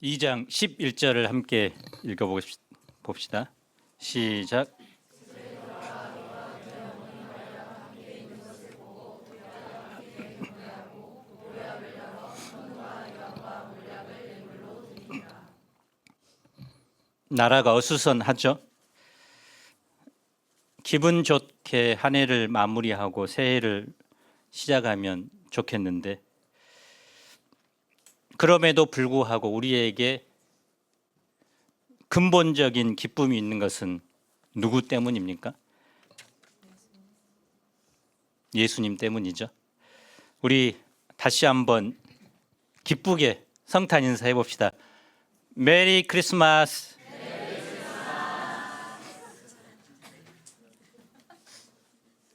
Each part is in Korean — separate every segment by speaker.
Speaker 1: 2장 11절을 함께 읽어봅시다. 시작. 나라가 어수선하죠. 기분 좋게 한 해를 마무리하고 새해를 시작하면 좋겠는데, 그럼에도 불구하고 우리에게 근본적인 기쁨이 있는 것은 누구 때문입니까? 예수님 때문이죠. 우리 다시 한번 기쁘게 성탄 인사해 봅시다. 메리 크리스마스.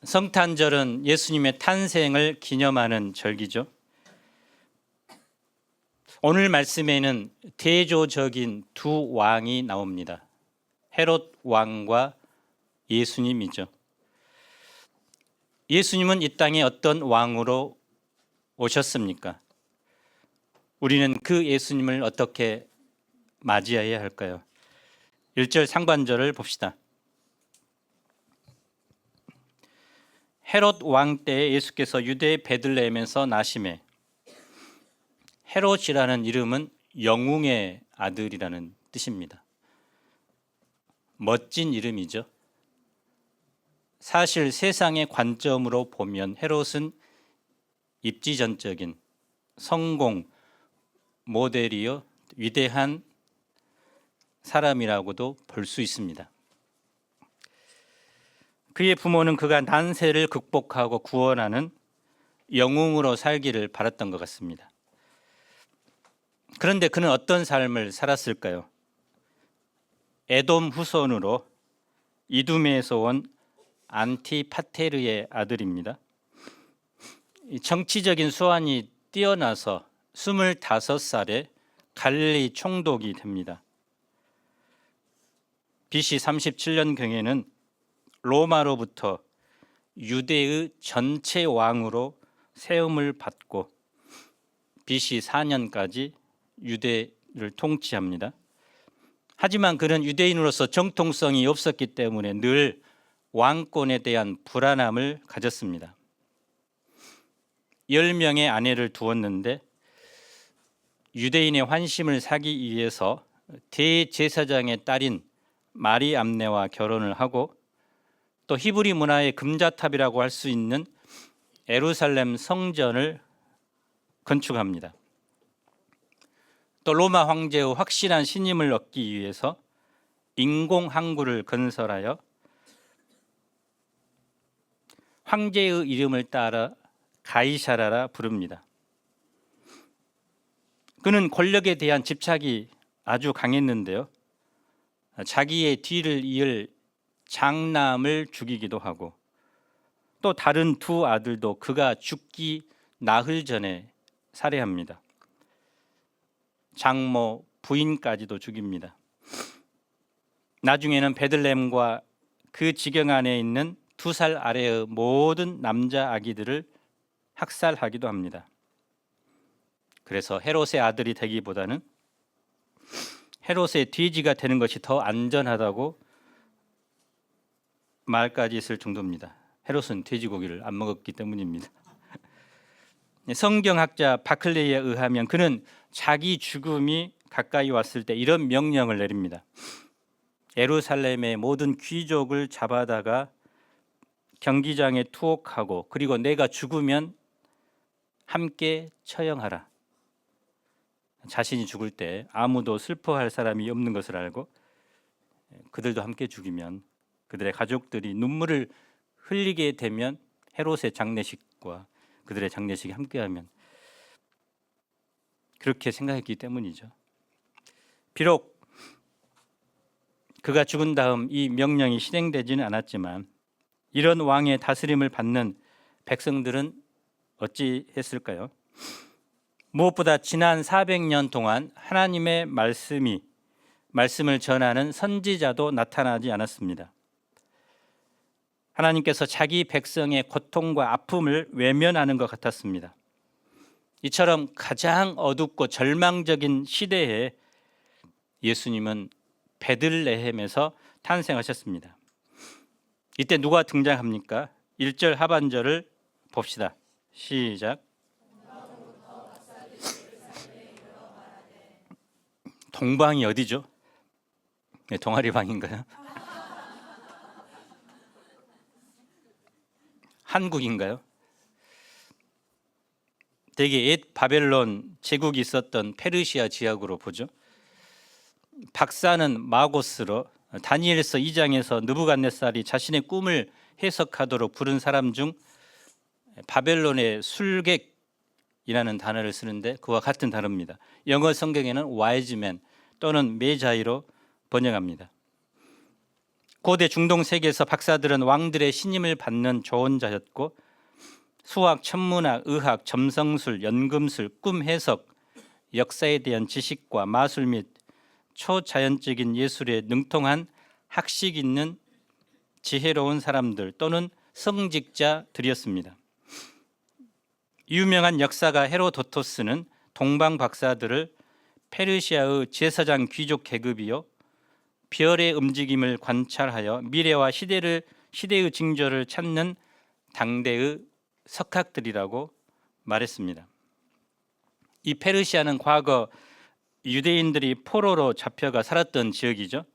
Speaker 1: 성탄절은 예수님의 탄생을 기념하는 절기죠. 오늘 말씀에는 대조적인 두 왕이 나옵니다. 헤롯 왕과 예수님이죠. 예수님은 이 땅에 어떤 왕으로 오셨습니까? 우리는 그 예수님을 어떻게 맞이해야 할까요? 1절 상반절을 봅시다. 헤롯 왕 때에 예수께서 유대 베들레헴에서 나시매. 헤롯이라는 이름은 영웅의 아들이라는 뜻입니다. 멋진 이름이죠. 사실 세상의 관점으로 보면 헤롯은 입지전적인 성공 모델이요 위대한 사람이라고도 볼 수 있습니다. 그의 부모는 그가 난세를 극복하고 구원하는 영웅으로 살기를 바랐던 것 같습니다. 그런데 그는 어떤 삶을 살았을까요? 에돔 후손으로 이두메에서 온 안티파테르의 아들입니다. 정치적인 수완이 뛰어나서 25살에 갈릴리 총독이 됩니다. BC 37년경에는 로마로부터 유대의 전체 왕으로 세움을 받고 BC 4년까지 유대를 통치합니다. 하지만 그는 유대인으로서 정통성이 없었기 때문에 늘 왕권에 대한 불안함을 가졌습니다. 10명의 아내를 두었는데 유대인의 환심을 사기 위해서 대제사장의 딸인 마리암네와 결혼을 하고 또 히브리 문화의 금자탑이라고 할 수 있는 예루살렘 성전을 건축합니다. 또 로마 황제의 확실한 신임을 얻기 위해서 인공 항구를 건설하여 황제의 이름을 따라 가이사라라 부릅니다. 그는 권력에 대한 집착이 아주 강했는데요. 자기의 뒤를 이을 장남을 죽이기도 하고 또 다른 두 아들도 그가 죽기 나흘 전에 살해합니다. 장모, 부인까지도 죽입니다. 나중에는 베들레헴과 그 지경 안에 있는 2살 아래의 모든 남자 아기들을 학살하기도 합니다. 그래서 헤롯의 아들이 되기보다는 헤롯의 돼지가 되는 것이 더 안전하다고 말까지 있을 정도입니다. 헤롯은 돼지고기를 안 먹었기 때문입니다. 성경학자 바클레이에 의하면 그는 자기 죽음이 가까이 왔을 때 이런 명령을 내립니다. 예루살렘의 모든 귀족을 잡아다가 경기장에 투옥하고 그리고 내가 죽으면 함께 처형하라. 자신이 죽을 때 아무도 슬퍼할 사람이 없는 것을 알고 그들도 함께 죽이면 그들의 가족들이 눈물을 흘리게 되면 헤롯의 장례식과 그들의 장례식이 함께하면 그렇게 생각했기 때문이죠. 비록 그가 죽은 다음 이 명령이 실행되지는 않았지만 이런 왕의 다스림을 받는 백성들은 어찌 했을까요? 무엇보다 지난 400년 동안 하나님의 말씀을 전하는 선지자도 나타나지 않았습니다. 하나님께서 자기 백성의 고통과 아픔을 외면하는 것 같았습니다. 이처럼 가장 어둡고 절망적인 시대에 예수님은 베들레헴에서 탄생하셨습니다. 이때 누가 등장합니까? 1절 하반절을 봅시다. 시작. 동방이 어디죠? 네, 동아리방인가요? 한국인가요? 되게 옛 바벨론 제국이 있었던 페르시아 지역으로 보죠. 박사는 마고스로 다니엘서 2장에서 느부갓네살이 자신의 꿈을 해석하도록 부른 사람 중 바벨론의 술객이라는 단어를 쓰는데 그와 같은 단어입니다. 영어 성경에는 와이즈맨 또는 메자이로 번역합니다. 고대 중동 세계에서 박사들은 왕들의 신임을 받는 조언자였고 수학, 천문학, 의학, 점성술, 연금술, 꿈 해석, 역사에 대한 지식과 마술 및 초자연적인 예술에 능통한 학식 있는 지혜로운 사람들 또는 성직자들이었습니다. 유명한 역사가 헤로도토스는 동방 박사들을 페르시아의 제사장 귀족 계급이요 별의 움직임을 관찰하여 미래와 시대의 징조를 찾는 당대의 석학들이라고 말했습니다. 이 페르시아는 과거 유대인들이 포로로 잡혀가 살았던 지역이죠.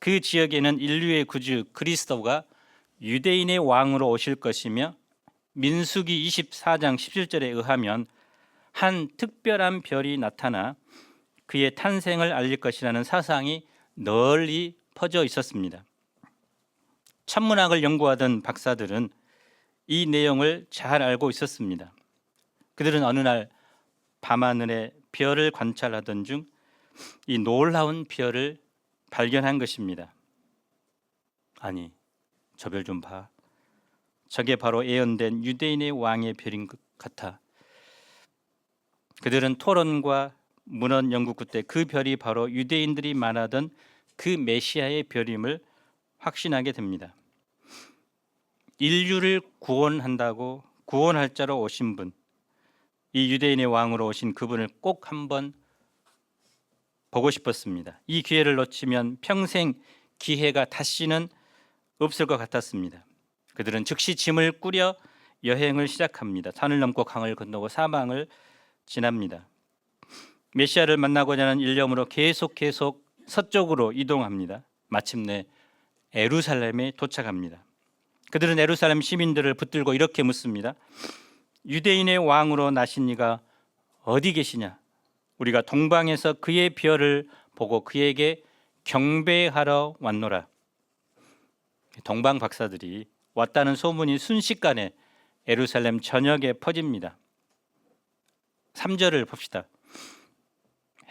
Speaker 1: 그 지역에는 인류의 구주 그리스도가 유대인의 왕으로 오실 것이며 민수기 24장 17절에 의하면 한 특별한 별이 나타나 그의 탄생을 알릴 것이라는 사상이 널리 퍼져 있었습니다. 천문학을 연구하던 박사들은 이 내용을 잘 알고 있었습니다. 그들은 어느 날 밤하늘에 별을 관찰하던 중 이 놀라운 별을 발견한 것입니다. 아니, 저 별 좀 봐. 저게 바로 예언된 유대인의 왕의 별인 것 같아. 그들은 토론과 문헌 연구 끝에 그 별이 바로 유대인들이 말하던 그 메시아의 별임을 확신하게 됩니다. 인류를 구원한다고 구원할 자로 오신 분, 이 유대인의 왕으로 오신 그분을 꼭 한번 보고 싶었습니다. 이 기회를 놓치면 평생 기회가 다시는 없을 것 같았습니다. 그들은 즉시 짐을 꾸려 여행을 시작합니다. 산을 넘고 강을 건너고 사방을 지납니다. 메시아를 만나고자 하는 일념으로 계속 서쪽으로 이동합니다. 마침내 예루살렘에 도착합니다. 그들은 예루살렘 시민들을 붙들고 이렇게 묻습니다. 유대인의 왕으로 나신 이가 어디 계시냐? 우리가 동방에서 그의 별을 보고 그에게 경배하러 왔노라. 동방 박사들이 왔다는 소문이 순식간에 예루살렘 전역에 퍼집니다. 3절을 봅시다.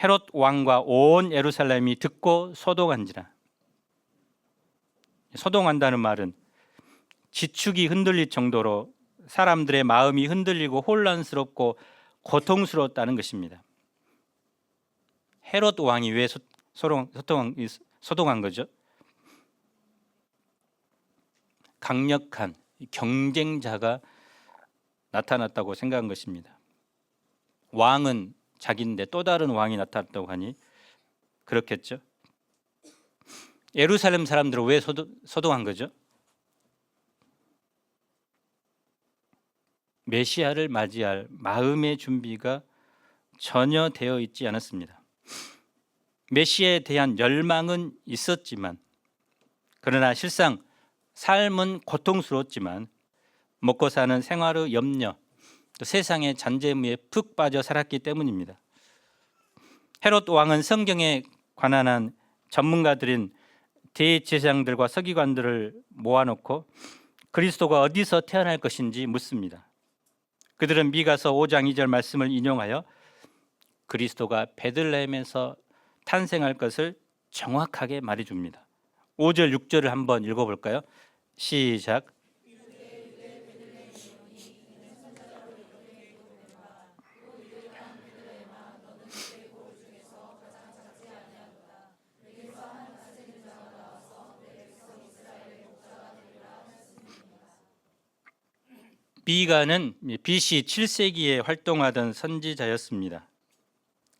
Speaker 1: 헤롯 왕과 온 예루살렘이 듣고 소동한지라. 소동한다는 말은 지축이 흔들릴 정도로 사람들의 마음이 흔들리고 혼란스럽고 고통스러웠다는 것입니다. 헤롯 왕이 왜 소동한 거죠? 강력한 경쟁자가 나타났다고 생각한 것입니다. 왕은 자기인데 또 다른 왕이 나타났다고 하니 그렇겠죠. 예루살렘 사람들은 왜 소동한 거죠? 메시아를 맞이할 마음의 준비가 전혀 되어 있지 않았습니다. 메시아에 대한 열망은 있었지만 그러나 실상 삶은 고통스러웠지만 먹고 사는 생활의 염려, 또 세상의 잔재무에 푹 빠져 살았기 때문입니다. 헤롯 왕은 성경에 관한 한 전문가들인 대제사장들과 서기관들을 모아놓고 그리스도가 어디서 태어날 것인지 묻습니다. 그들은 미가서 5장 2절 말씀을 인용하여 그리스도가 베들레헴에서 탄생할 것을 정확하게 말해줍니다. 5절 6절을 한번 읽어볼까요? 시작. 미가는 BC 7세기에 활동하던 선지자였습니다.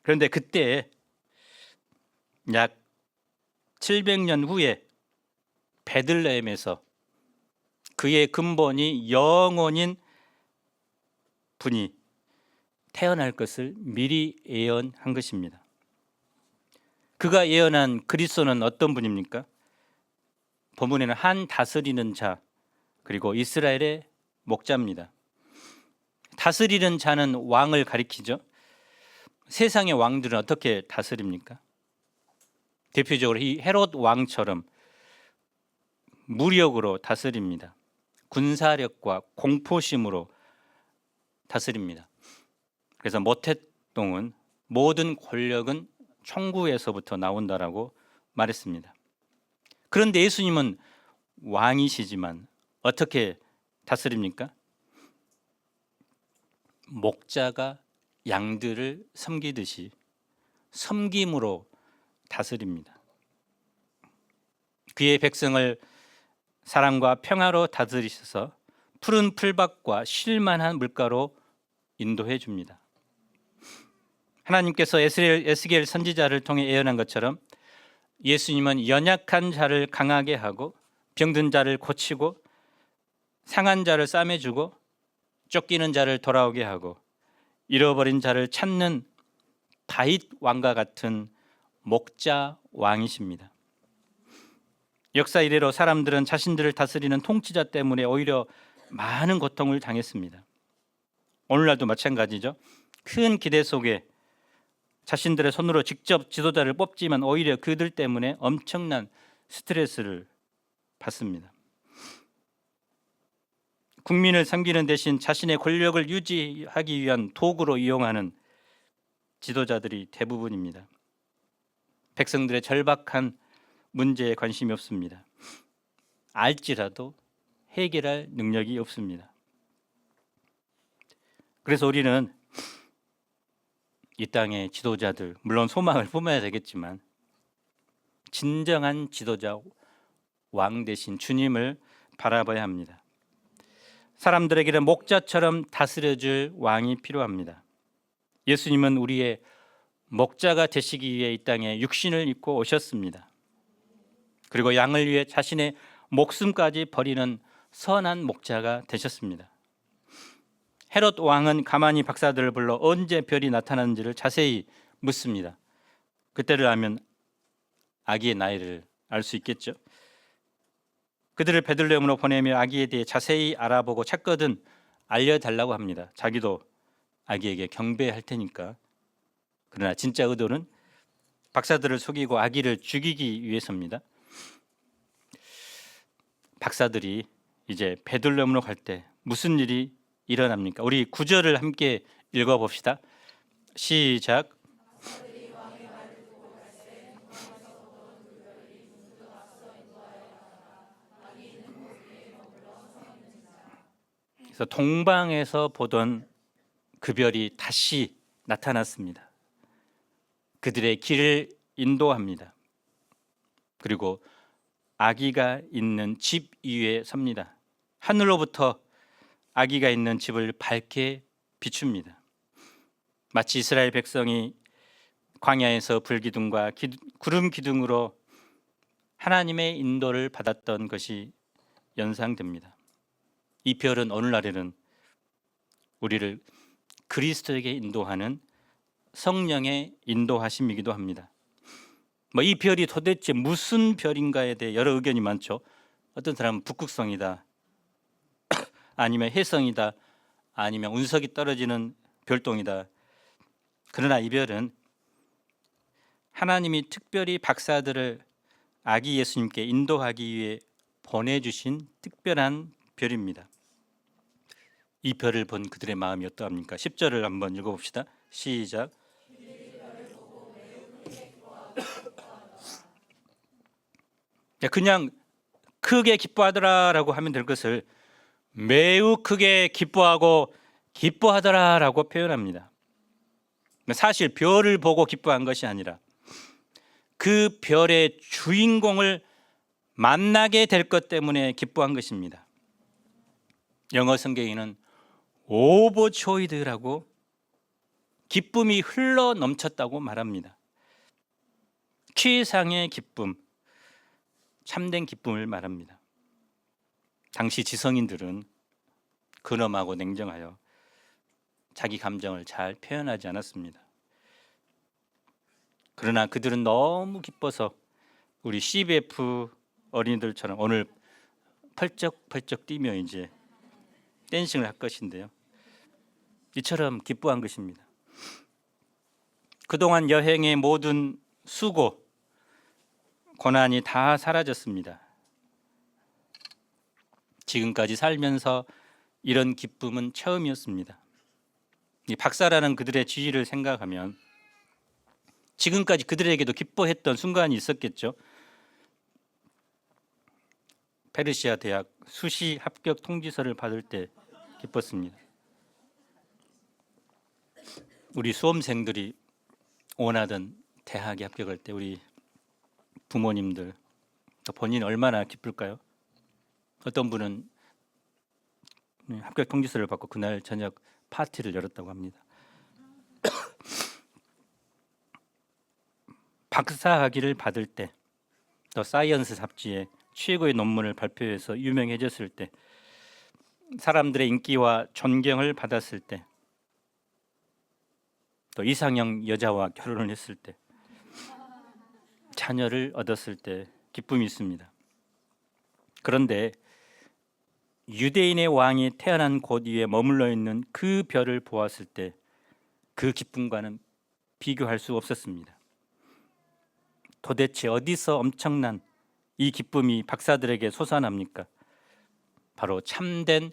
Speaker 1: 그런데 그때 약 700년 후에 베들레헴에서 그의 근본이 영혼인 분이 태어날 것을 미리 예언한 것입니다. 그가 예언한 그리스도는 어떤 분입니까? 본문에는 한 다스리는 자, 그리고 이스라엘의 목자입니다. 다스리는 자는 왕을 가리키죠. 세상의 왕들은 어떻게 다스립니까? 대표적으로 이 헤롯 왕처럼 무력으로 다스립니다. 군사력과 공포심으로 다스립니다. 그래서 모태똥은 모든 권력은 천국에서부터 나온다라고 말했습니다. 그런데 예수님은 왕이시지만 어떻게 다스립니까? 목자가 양들을 섬기듯이 섬김으로 다스립니다. 그의 백성을 사랑과 평화로 다스리셔서 푸른 풀밭과 쉴만한 물가로 인도해 줍니다. 하나님께서 에스겔 선지자를 통해 예언한 것처럼 예수님은 연약한 자를 강하게 하고 병든 자를 고치고 상한 자를 싸매주고 쫓기는 자를 돌아오게 하고 잃어버린 자를 찾는 다윗 왕과 같은 목자 왕이십니다. 역사 이래로 사람들은 자신들을 다스리는 통치자 때문에 오히려 많은 고통을 당했습니다. 오늘날도 마찬가지죠. 큰 기대 속에 자신들의 손으로 직접 지도자를 뽑지만 오히려 그들 때문에 엄청난 스트레스를 받습니다. 국민을 섬기는 대신 자신의 권력을 유지하기 위한 도구로 이용하는 지도자들이 대부분입니다. 백성들의 절박한 문제에 관심이 없습니다. 알지라도 해결할 능력이 없습니다. 그래서 우리는 이 땅의 지도자들, 물론 소망을 품어야 되겠지만 진정한 지도자, 왕 대신 주님을 바라봐야 합니다. 사람들에게는 목자처럼 다스려줄 왕이 필요합니다. 예수님은 우리의 목자가 되시기 위해 이 땅에 육신을 입고 오셨습니다. 그리고 양을 위해 자신의 목숨까지 버리는 선한 목자가 되셨습니다. 헤롯 왕은 가만히 박사들을 불러 언제 별이 나타나는지를 자세히 묻습니다. 그때를 알면 아기의 나이를 알 수 있겠죠. 그들을 베들레헴으로 보내며 아기에 대해 자세히 알아보고 찾거든 알려달라고 합니다. 자기도 아기에게 경배할 테니까. 그러나 진짜 의도는 박사들을 속이고 아기를 죽이기 위해서입니다. 박사들이 이제 베들레헴으로 갈 때 무슨 일이 일어납니까? 우리 9절을 함께 읽어봅시다. 시작. 그래서 동방에서 보던 그 별이 다시 나타났습니다. 그들의 길을 인도합니다. 그리고 아기가 있는 집 위에 섭니다. 하늘로부터 아기가 있는 집을 밝게 비춥니다. 마치 이스라엘 백성이 광야에서 불기둥과 구름 기둥으로 하나님의 인도를 받았던 것이 연상됩니다. 이 별은 오늘날에는 우리를 그리스도에게 인도하는 성령의 인도하심이기도 합니다. 이 별이 도대체 무슨 별인가에 대해 여러 의견이 많죠. 어떤 사람은 북극성이다, 아니면 혜성이다, 아니면 운석이 떨어지는 별똥이다. 그러나 이 별은 하나님이 특별히 박사들을 아기 예수님께 인도하기 위해 보내주신 특별한 별입니다. 이 별을 본 그들의 마음이 어떠합니까? 10절을 한번 읽어봅시다. 시작. 그냥 크게 기뻐하더라라고 하면 될 것을 매우 크게 기뻐하고 기뻐하더라라고 표현합니다. 사실 별을 보고 기뻐한 것이 아니라 그 별의 주인공을 만나게 될 것 때문에 기뻐한 것입니다. 영어 성경에는 오버조이드라고 기쁨이 흘러 넘쳤다고 말합니다. 최상의 기쁨, 참된 기쁨을 말합니다. 당시 지성인들은 근엄하고 냉정하여 자기 감정을 잘 표현하지 않았습니다. 그러나 그들은 너무 기뻐서 우리 CBF 어린이들처럼 오늘 펄쩍펄쩍 뛰며 이제 댄싱을 할 것인데요. 이처럼 기뻐한 것입니다. 그동안 여행의 모든 수고, 고난이 다 사라졌습니다. 지금까지 살면서 이런 기쁨은 처음이었습니다. 이 박사라는 그들의 지위를 생각하면 지금까지 그들에게도 기뻐했던 순간이 있었겠죠. 페르시아 대학 수시 합격 통지서를 받을 때 기뻤습니다. 우리 수험생들이 원하던 대학에 합격할 때 우리 부모님들 또 본인 얼마나 기쁠까요? 어떤 분은 합격 통지서를 받고 그날 저녁 파티를 열었다고 합니다. 박사학위를 받을 때, 또 사이언스 잡지에 최고의 논문을 발표해서 유명해졌을 때, 사람들의 인기와 존경을 받았을 때, 또 이상형 여자와 결혼을 했을 때, 자녀를 얻었을 때 기쁨이 있습니다. 그런데 유대인의 왕이 태어난 곳 위에 머물러 있는 그 별을 보았을 때 그 기쁨과는 비교할 수 없었습니다. 도대체 어디서 엄청난 이 기쁨이 박사들에게 솟아납니까? 바로 참된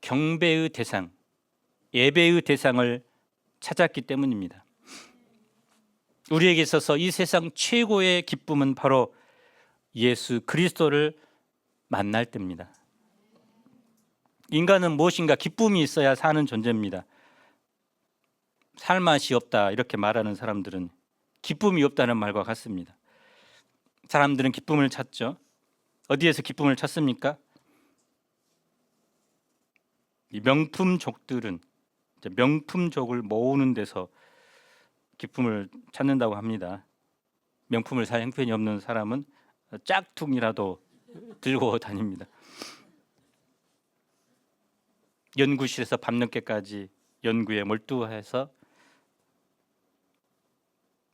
Speaker 1: 경배의 대상, 예배의 대상을 찾았기 때문입니다. 우리에게 있어서 이 세상 최고의 기쁨은 바로 예수 그리스도를 만날 때입니다. 인간은 무엇인가 기쁨이 있어야 사는 존재입니다. 살 맛이 없다 이렇게 말하는 사람들은 기쁨이 없다는 말과 같습니다. 사람들은 기쁨을 찾죠. 어디에서 기쁨을 찾습니까? 이 명품족들은 명품족을 모으는 데서 기쁨을 찾는다고 합니다. 명품을 살 형편이 없는 사람은 짝퉁이라도 들고 다닙니다. 연구실에서 밤늦게까지 연구에 몰두해서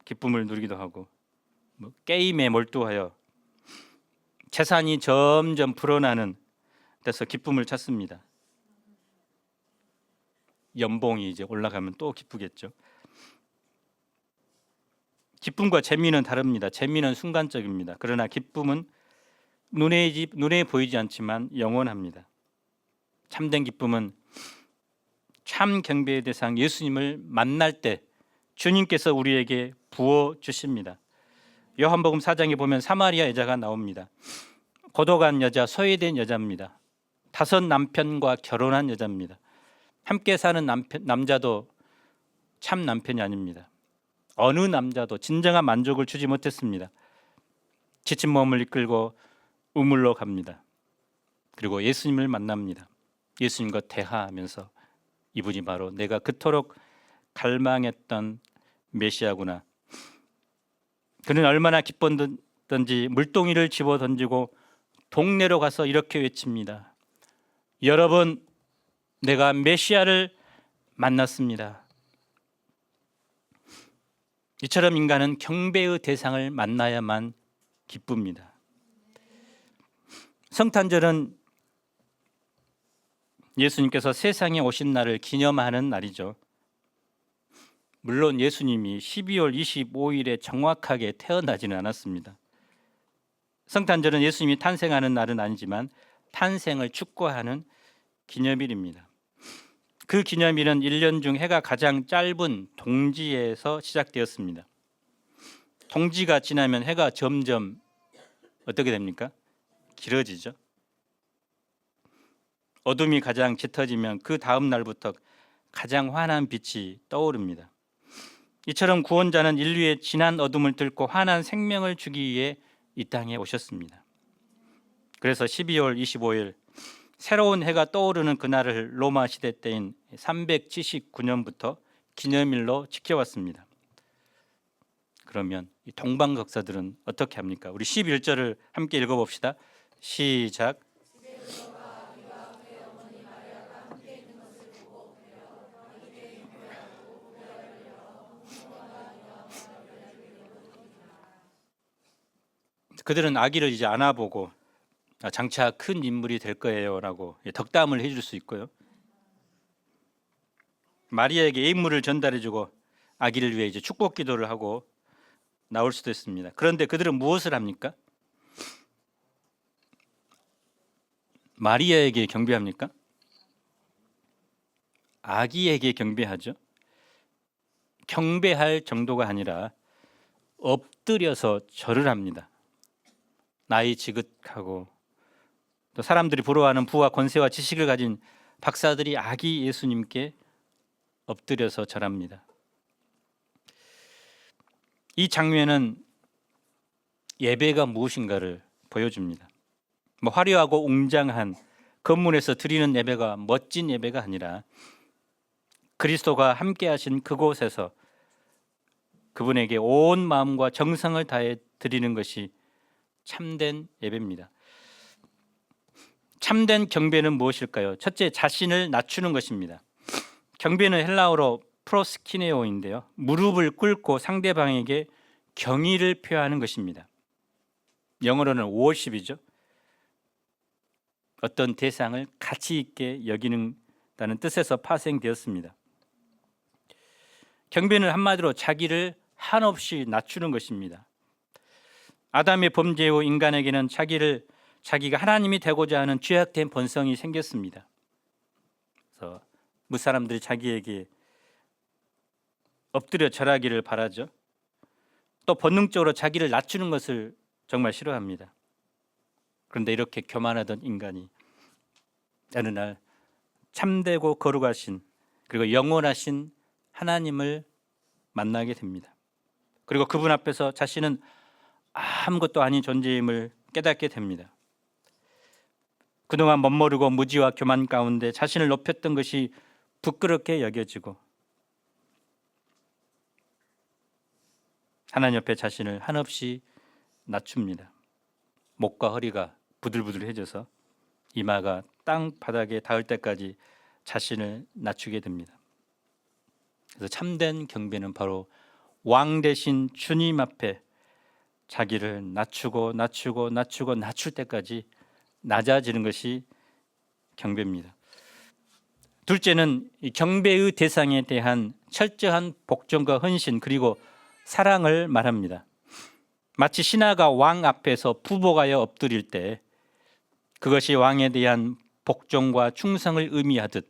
Speaker 1: 기쁨을 누리기도 하고, 게임에 몰두하여 재산이 점점 불어나는 데서 기쁨을 찾습니다. 연봉이 이제 올라가면 또 기쁘겠죠. 기쁨과 재미는 다릅니다. 재미는 순간적입니다. 그러나 기쁨은 눈에 보이지 않지만 영원합니다. 참된 기쁨은 참 경배의 대상 예수님을 만날 때 주님께서 우리에게 부어 주십니다. 요한복음 4장에 보면 사마리아 여자가 나옵니다. 고독한 여자, 소외된 여자입니다. 5 남편과 결혼한 여자입니다. 함께 사는 남자도 참 남편이 아닙니다. 어느 남자도 진정한 만족을 주지 못했습니다. 지친 몸을 이끌고 우물로 갑니다. 그리고 예수님을 만납니다. 예수님과 대화하면서 이분이 바로 내가 그토록 갈망했던 메시아구나. 그는 얼마나 기뻤던지 물동이를 집어 던지고 동네로 가서 이렇게 외칩니다. 여러분, 내가 메시아를 만났습니다. 이처럼 인간은 경배의 대상을 만나야만 기쁩니다. 성탄절은 예수님께서 세상에 오신 날을 기념하는 날이죠. 물론 예수님이 12월 25일에 정확하게 태어나지는 않았습니다. 성탄절은 예수님이 탄생하는 날은 아니지만 탄생을 축구하는 기념일입니다. 그 기념일은 1년 중 해가 가장 짧은 동지에서 시작되었습니다. 동지가 지나면 해가 점점 어떻게 됩니까? 길어지죠. 어둠이 가장 짙어지면 그 다음 날부터 가장 환한 빛이 떠오릅니다. 이처럼 구원자는 인류의 진한 어둠을 뚫고 환한 생명을 주기 위해 이 땅에 오셨습니다. 그래서 12월 25일 새로운 해가 떠오르는 그날을 로마 시대 때인 379년부터 기념일로 지켜왔습니다. 그러면 이 동방석사들은 어떻게 합니까? 우리 11절을 함께 읽어봅시다. 시작. 그들은 아기를 이제 안아보고 장차 큰 인물이 될 거예요라고 덕담을 해줄 수 있고요. 마리아에게 인물을 전달해주고 아기를 위해 이제 축복 기도를 하고 나올 수도 있습니다. 그런데 그들은 무엇을 합니까? 마리아에게 경배합니까? 아기에게 경배하죠. 경배할 정도가 아니라 엎드려서 절을 합니다. 나이 지긋하고 또 사람들이 부러워하는 부와 권세와 지식을 가진 박사들이 아기 예수님께 엎드려서 절합니다. 이 장면은 예배가 무엇인가를 보여줍니다. 화려하고 웅장한 건물에서 드리는 예배가 멋진 예배가 아니라 그리스도가 함께 하신 그곳에서 그분에게 온 마음과 정성을 다해 드리는 것이 참된 예배입니다. 참된 경배는 무엇일까요? 첫째, 자신을 낮추는 것입니다. 경배는 헬라어로 프로스키네오인데요. 무릎을 꿇고 상대방에게 경의를 표하는 것입니다. 영어로는 worship이죠. 어떤 대상을 가치 있게 여기는다는 뜻에서 파생되었습니다. 경배는 한마디로 자기를 한없이 낮추는 것입니다. 아담의 범죄 후 인간에게는 자기가 하나님이 되고자 하는 죄악된 본성이 생겼습니다. 그래서 무사람들이 자기에게 엎드려 절하기를 바라죠. 또 본능적으로 자기를 낮추는 것을 정말 싫어합니다. 그런데 이렇게 교만하던 인간이 어느 날 참되고 거룩하신 그리고 영원하신 하나님을 만나게 됩니다. 그리고 그분 앞에서 자신은 아무것도 아닌 존재임을 깨닫게 됩니다. 그동안 멋모르고 무지와 교만 가운데 자신을 높였던 것이 부끄럽게 여겨지고 하나님 옆에 자신을 한없이 낮춥니다. 목과 허리가 부들부들해져서 이마가 땅 바닥에 닿을 때까지 자신을 낮추게 됩니다. 그래서 참된 경배는 바로 왕 대신 주님 앞에 자기를 낮추고 낮출 때까지 낮아지는 것이 경배입니다. 둘째는 이 경배의 대상에 대한 철저한 복종과 헌신 그리고 사랑을 말합니다. 마치 신하가 왕 앞에서 부복하여 엎드릴 때 그것이 왕에 대한 복종과 충성을 의미하듯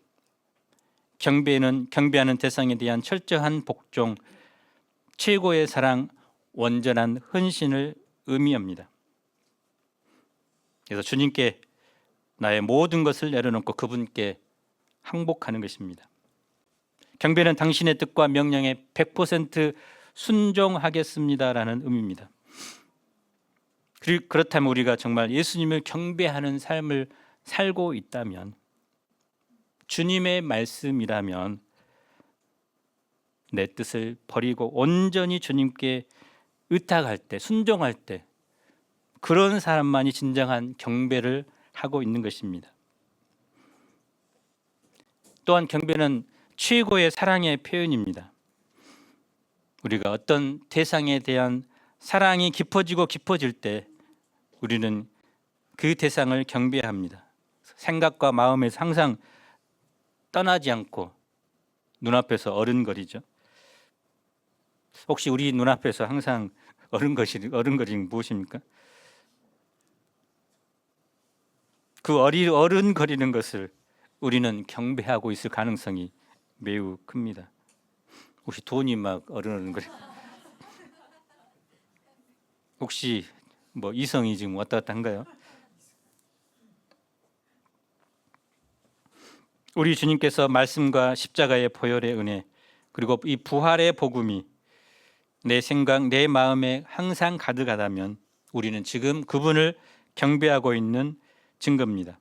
Speaker 1: 경배는 경배하는 대상에 대한 철저한 복종, 최고의 사랑, 온전한 헌신을 의미합니다. 그래서 주님께 나의 모든 것을 내려놓고 그분께 항복하는 것입니다. 경배는 당신의 뜻과 명령에 100% 순종하겠습니다라는 의미입니다. 그렇다면 우리가 정말 예수님을 경배하는 삶을 살고 있다면, 주님의 말씀이라면 내 뜻을 버리고 온전히 주님께 의탁할 때, 순종할 때 그런 사람만이 진정한 경배를 하고 있는 것입니다. 또한 경배는 최고의 사랑의 표현입니다. 우리가 어떤 대상에 대한 사랑이 깊어질 때 우리는 그 대상을 경배합니다. 생각과 마음에서 항상 떠나지 않고 눈앞에서 어른거리죠. 혹시 우리 눈앞에서 항상 어른거리는 무엇입니까? 그 어른거리는 것을 우리는 경배하고 있을 가능성이 매우 큽니다. 혹시 돈이 막 어른거리? 혹시 이성이 지금 왔다 갔다 한가요? 우리 주님께서 말씀과 십자가의 보혈의 은혜 그리고 이 부활의 복음이 내 생각, 내 마음에 항상 가득하다면 우리는 지금 그분을 경배하고 있는 증거입니다.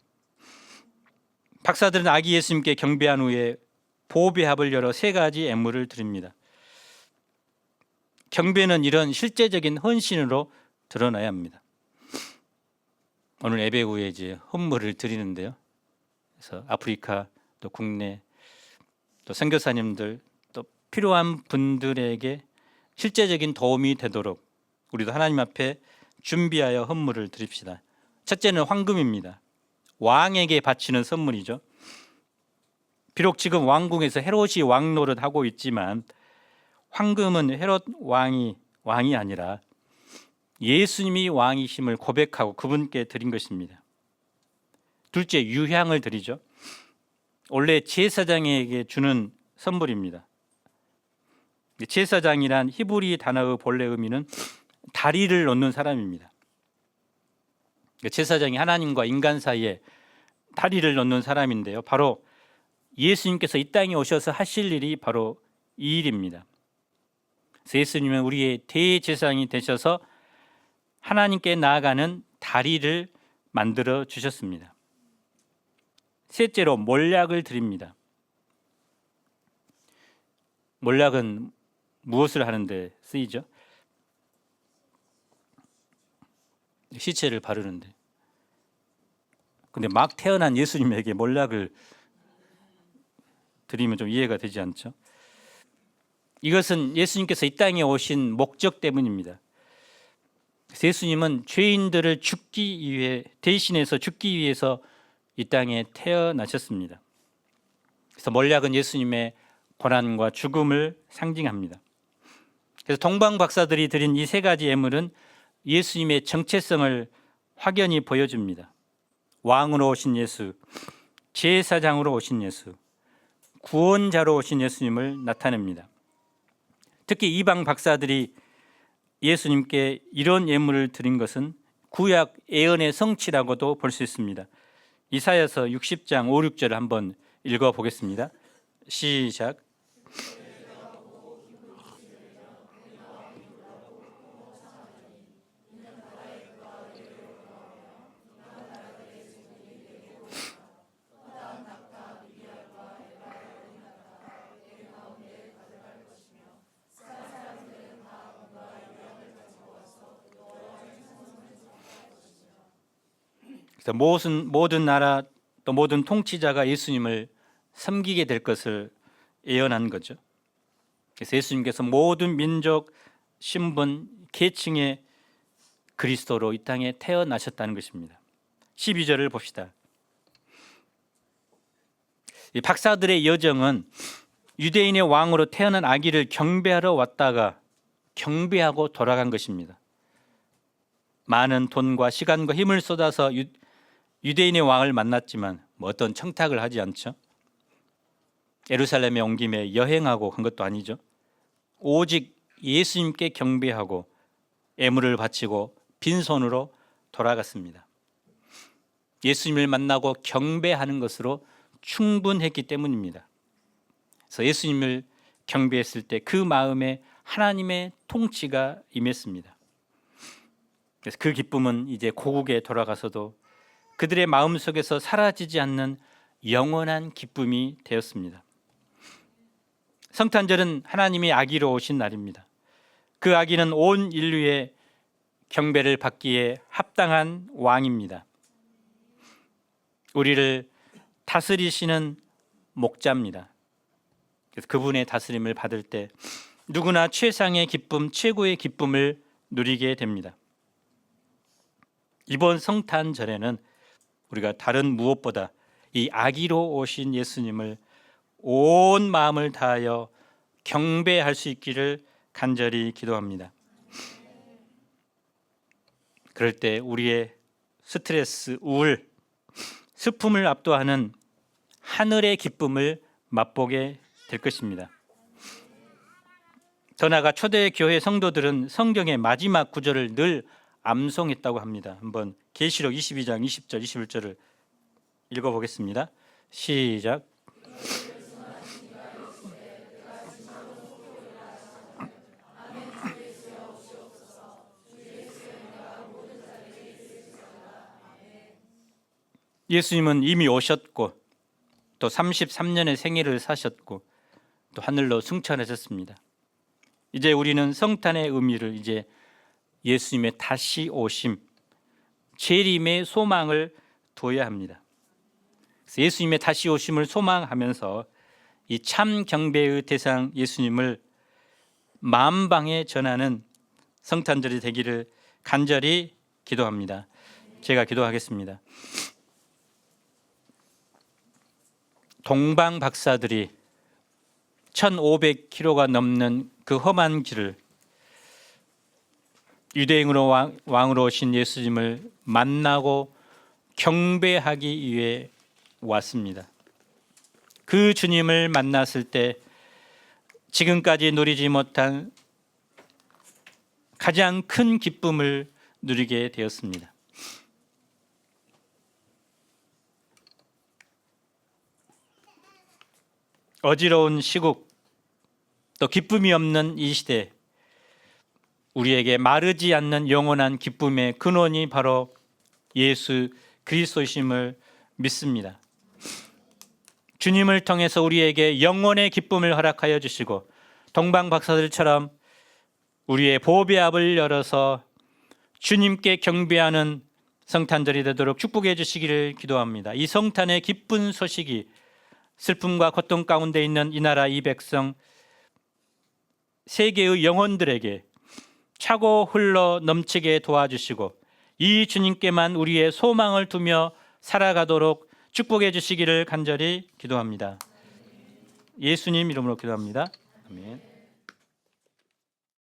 Speaker 1: 박사들은 아기 예수님께 경배한 후에 보배합을 열어 3가지 예물을 드립니다. 경배는 이런 실제적인 헌신으로 드러나야 합니다. 오늘 예배 후에 이제 헌물을 드리는데요. 그래서 아프리카 또 국내 또 선교사님들 또 필요한 분들에게 실제적인 도움이 되도록 우리도 하나님 앞에 준비하여 헌물을 드립시다. 첫째는 황금입니다. 왕에게 바치는 선물이죠. 비록 지금 왕궁에서 헤롯이 왕 노릇하고 있지만 황금은 헤롯 왕이 아니라 예수님이 왕이심을 고백하고 그분께 드린 것입니다. 둘째, 유향을 드리죠. 원래 제사장에게 주는 선물입니다. 제사장이란 히브리 단어의 본래 의미는 다리를 놓는 사람입니다. 제사장이 하나님과 인간 사이에 다리를 놓는 사람인데요. 바로 예수님께서 이 땅에 오셔서 하실 일이 바로 이 일입니다. 그래서 예수님은 우리의 대제사장이 되셔서 하나님께 나아가는 다리를 만들어 주셨습니다. 셋째로 몰약을 드립니다. 몰약은 무엇을 하는데 쓰이죠? 시체를 바르는데. 근데 막 태어난 예수님에게 몰약을 드리면 좀 이해가 되지 않죠? 이것은 예수님께서 이 땅에 오신 목적 때문입니다. 그래서 예수님은 죄인들을 대신해서 죽기 위해서 이 땅에 태어나셨습니다. 그래서 몰약은 예수님의 고난과 죽음을 상징합니다. 그래서 동방 박사들이 드린 이 세 가지 예물은 예수님의 정체성을 확연히 보여줍니다. 왕으로 오신 예수, 제사장으로 오신 예수, 구원자로 오신 예수님을 나타냅니다. 특히 이방 박사들이 예수님께 이런 예물을 드린 것은 구약 예언의 성취라고도 볼 수 있습니다. 이사야서 60장 5, 6절을 한번 읽어보겠습니다. 시작. 모든 나라 또 모든 통치자가 예수님을 섬기게 될 것을 예언한 거죠. 그래서 예수님께서 모든 민족, 신분, 계층의 그리스도로 이 땅에 태어나셨다는 것입니다. 12절을 봅시다. 이 박사들의 여정은 유대인의 왕으로 태어난 아기를 경배하러 왔다가 경배하고 돌아간 것입니다. 많은 돈과 시간과 힘을 쏟아서 유대인의 왕을 만났지만 어떤 청탁을 하지 않죠. 예루살렘에 온 김에 여행하고 한 것도 아니죠. 오직 예수님께 경배하고 예물을 바치고 빈손으로 돌아갔습니다. 예수님을 만나고 경배하는 것으로 충분했기 때문입니다. 그래서 예수님을 경배했을 때 그 마음에 하나님의 통치가 임했습니다. 그래서 그 기쁨은 이제 고국에 돌아가서도 그들의 마음속에서 사라지지 않는 영원한 기쁨이 되었습니다. 성탄절은 하나님의 아기로 오신 날입니다. 그 아기는 온 인류의 경배를 받기에 합당한 왕입니다. 우리를 다스리시는 목자입니다. 그래서 그분의 다스림을 받을 때 누구나 최상의 기쁨, 최고의 기쁨을 누리게 됩니다. 이번 성탄절에는 우리가 다른 무엇보다 이 아기로 오신 예수님을 온 마음을 다하여 경배할 수 있기를 간절히 기도합니다. 그럴 때 우리의 스트레스, 우울, 슬픔을 압도하는 하늘의 기쁨을 맛보게 될 것입니다. 더 나아가 초대교회 성도들은 성경의 마지막 구절을 늘 암송했다고 합니다. 한번 계시록 22장 20절 21절을 읽어보겠습니다. 시작. 예수님은 이미 오셨고 또 33년의 생애를 사셨고 또 하늘로 승천하셨습니다. 이제 우리는 성탄의 의미를 이제 예수님의 다시 오심, 재림의 소망을 둬야 합니다. 그래서 예수님의 다시 오심을 소망하면서 이 참 경배의 대상 예수님을 만방에 전하는 성탄절이 되기를 간절히 기도합니다. 제가 기도하겠습니다. 동방 박사들이 1500km가 넘는 그 험한 길을 유대인으로 왕으로 오신 예수님을 만나고 경배하기 위해 왔습니다. 그 주님을 만났을 때 지금까지 누리지 못한 가장 큰 기쁨을 누리게 되었습니다. 어지러운 시국, 또 기쁨이 없는 이 시대, 우리에게 마르지 않는 영원한 기쁨의 근원이 바로 예수 그리스도이심을 믿습니다. 주님을 통해서 우리에게 영원의 기쁨을 허락하여 주시고 동방 박사들처럼 우리의 보배 앞을 열어서 주님께 경배하는 성탄절이 되도록 축복해 주시기를 기도합니다. 이 성탄의 기쁜 소식이 슬픔과 고통 가운데 있는 이 나라 이 백성 세계의 영혼들에게 차고 흘러 넘치게 도와주시고 이 주님께만 우리의 소망을 두며 살아가도록 축복해 주시기를 간절히 기도합니다. 예수님 이름으로 기도합니다. 아멘.